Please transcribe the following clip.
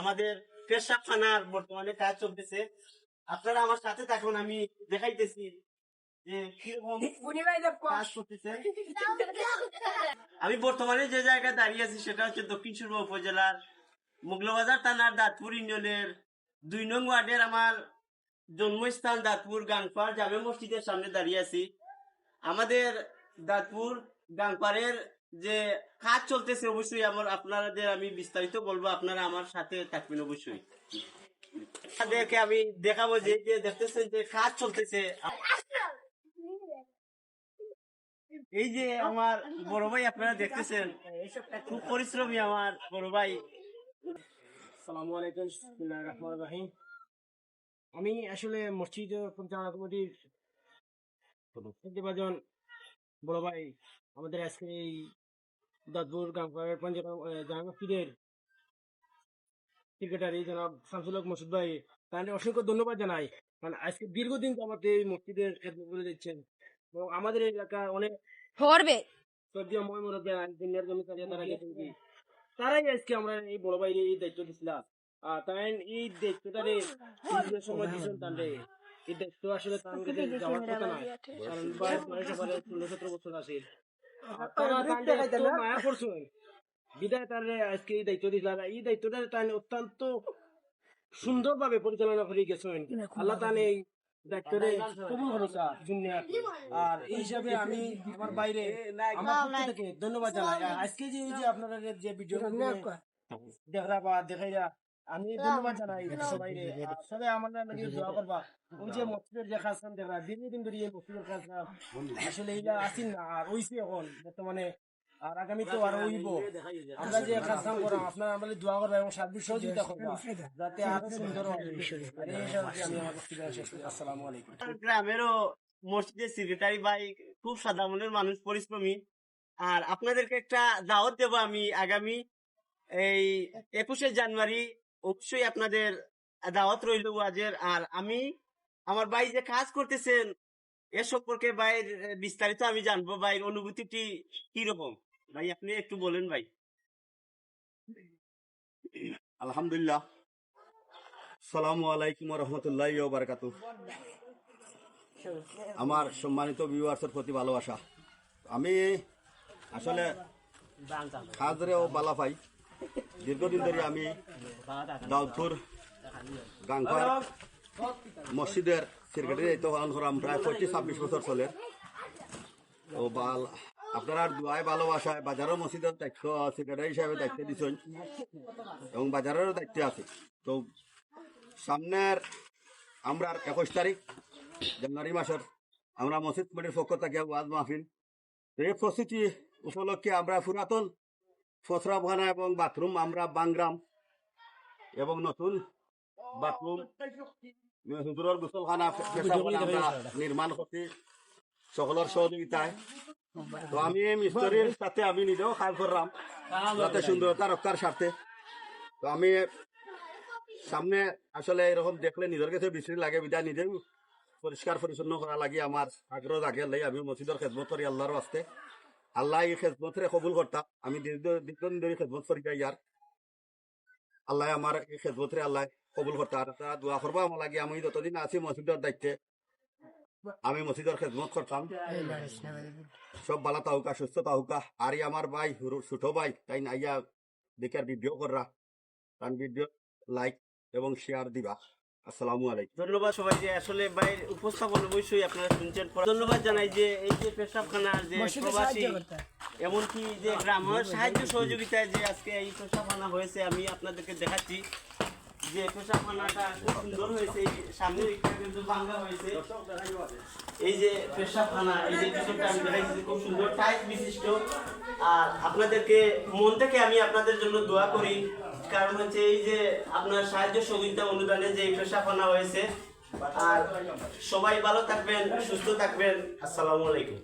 আমাদের পেশাবখানার বর্তমানে কাজ চলতেছে। আপনারা আমার সাথে থাকুন, আমি দেখাইতেছি যে কিরকম কাজ করতেছে। আমি বর্তমানে যে জায়গায় দাঁড়িয়ে আছি সেটা হচ্ছে দক্ষিণ সুরমা উপজেলার মুগলবাজার থানার দাঁতপুর ইউনিয়নের 2 নং ওয়ার্ডের আমার জন্মস্থান দাঁতপুর গাংপাড় জামে মসজিদের সামনে দাঁড়িয়ে আছি। আমাদের দাঁতপুর গাংপাড়ের যে কাজ চলতেছে অবশ্যই আপনাদের আমি বিস্তারিত বলবো, আপনারা আমার সাথে থাকবেন অবশ্যই। তাদেরকে আমি দেখাবো যে দেখতেছেন যে কাজ চলতেছে। এই যে আমার বড় ভাই আপনারা দেখতেছেন, খুব পরিশ্রমী আমার বড় ভাই। আসসালামু আলাইকুম, বিসমিল্লাহির রহমানির রহিম। আমি আসলে মসজিদ পরিচালনা কমিটির প্রতিভাজন বড় ভাই। আমাদের আজকে এই দাঁতপুর গাংপাড়ার জামে মসজিদের সেক্রেটারি জনাব শামসুল হক মসুদ ভাই, তাহলে অসংখ্য ধন্যবাদ জানাই। কারণ আজকে দীর্ঘদিন আমাদের এই মসজিদের খেদমত করে দিচ্ছেন এবং আমাদের এই এলাকা অনেক শ্রদ্ধেয় ময়মরত দিনের জন্য তারা গেছেন কি তারাই আজকে আমরা এই বড় ভাইয়ের এই দায়িত্ব দিছিলাম। তাই এই দায়িত্বটারে সময় দিচ্ছেন তাহলে এই দায়িত্ব আসলে তার কাছে যাওয়ার কথা না, কারণ বয়স 16-17 বছর আছে। তারা মায়া করছেন বিদায় তারে আজকে এই দায়িত্ব দিছিলাম। এই দায়িত্বটা তাই অত্যন্ত সুন্দরভাবে পরিচালনা করে গেছেন। আল্লাহ তাআলা এই দায়িত্বরে কবুল করেছে দুনিয়া। আর এই হিসাবে আমি আমার বাইরে আমার পক্ষ থেকে ধন্যবাদ জানাই। আজকে যে এই যে আপনারা যে ভিডিও দেখরা বা দেখাইরা আমি ধন্যবাদ জানাই সবাই। সবাই আমার লাগে দোয়া করবা। ওই যে মসজিদের যে কাজ কাম দেখরা দীর্ঘদিন ধরে এই মসজিদের কাজ কাম আসলে এইটা আসেন না, আর ওইছে এখন বর্তমানে, আর আগামী তো আর হইব। আমরা যে কাজ কাম করা আপনারা আমাদের দোয়া করবা এবং সার্বিক সহযোগিতা করবা যাতে আরো সুন্দর হয়। আমি আমার বক্তব্য শেষ করি। আসসালামু আলাইকুম। গ্রামেরও মসজিদের সেক্রেটারি ভাই খুব সাদা মনের মানুষ, পরিশ্রমী। আর আপনাদেরকে একটা দাওয়াত দেব আমি আগামী এই 21শে জানুয়ারি, অবশ্যই আপনাদের দাওয়াত রইল ওয়াজের। আর আমি আমার ভাই যে কাজ করতেছেন এ সম্পর্কে ভাইয়ের বিস্তারিত আমি জানবো। ভাইয়ের অনুভূতিটি কিরকম ভাই আপনি একটু বলেন ভাই। আলহামদুলিল্লাহ, আসসালামু আলাইকুম ওয়া রাহমাতুল্লাহি ওয়া বারাকাতুহু। আমার সম্মানিত ভিউয়ার্সের প্রতি ভালোবাসা। আমি আসলে খাজরেও বালা পাই। দীর্ঘদিন ধরে আমি দাউদপুর গাংপাড় মসজিদের সেক্রেটারি দায়িত্ব পালন করাম, প্রায় 25-26 বছর চলে। তো আপনার দোয়ায় ভালোবাসায় বাজারের মসজিদের দায়িত্ব সেক্রেটারি হিসাবে দায়িত্ব দিচ্ছেন এবং বাজারেরও দায়িত্ব আছে। তো সামনের আমরা 21 তারিখ জানুয়ারি মাসের আমরা মসজিদ কমিটির পক্ষ থেকে ওয়াজ মাহফিল, এই প্রস্তুতি উপলক্ষে আমরা পুরাতন ফসরাখানা এবং বাথরুম আমরা বাংগ্রাম এবং নতুন বাথরুম হুজুরের গোসলখানা আমরা নির্মাণ করছি সকলের সহযোগিতায়। তো আমি মিস্ত্রির সাথে আমি নিজেও কাজ করলাম যাতে সুন্দরতা রক্ষার স্বার্থে। তো আমি সামনে আসলে এরকম দেখলে নিজের কাছে বিশ্রী লাগে, বিদায় নিজেও পরিষ্কার পরিচ্ছন্ন করা লাগে আমার আগ্রহ লাগে। আমি মসজিদের খেদমত করি আল্লাহর বাস্তে। আল্লাহ এই খেদমতরে কবুল করতাম। আমি দীর্ঘদিন ধরে খেদমত করি ইয়ার আল্লাহ আমার এই খেদমতরে আল্লাহ কবুল করতা। আর তারা দোয়া করবো আমার লাগে। আমি যতদিন আছি মসজিদের দায়িত্বে আমি মসজিদের খেদমত করতাম। সব বালা তাহুকা, সুস্থ তাহুকা। আর আমার ভাই ছোট ভাই তাই আইয়া দেখার ভিডিও কররা, তার ভিডিও লাইক এবং শেয়ার দিবা। আসসালামু আলাইকুম। ধন্যবাদ সবাইকে। আসলে ভাইয়ের উপস্থাপন অবশ্যই আপনারা শুনছেন। ধন্যবাদ জানাই যে এই যে পেশাবখানা যে প্রবাসী এমনকি যে গ্রামের সাহায্য সহযোগিতায় যে আজকে এই পেশাবখানা হয়েছে, আমি আপনাদেরকে দেখাচ্ছি যে পেশাবখানাটা খুব সুন্দর হয়েছে। এই সামনের দিকটা কিন্তু ভাঙা হয়েছে। এই যে পেশাবখানা, এই যে পিছনটা আমি দেখাইছি খুব সুন্দর টাইলস বিশিষ্ট। আর আপনাদেরকে মন থেকে আমি আপনাদের জন্য দোয়া করি, কারণ হচ্ছে এই যে আপনার সাহায্য সহযোগিতা অনুদানে যে পেশাবখানা হয়েছে। আর সবাই ভালো থাকবেন, সুস্থ থাকবেন। আসসালামু আলাইকুম।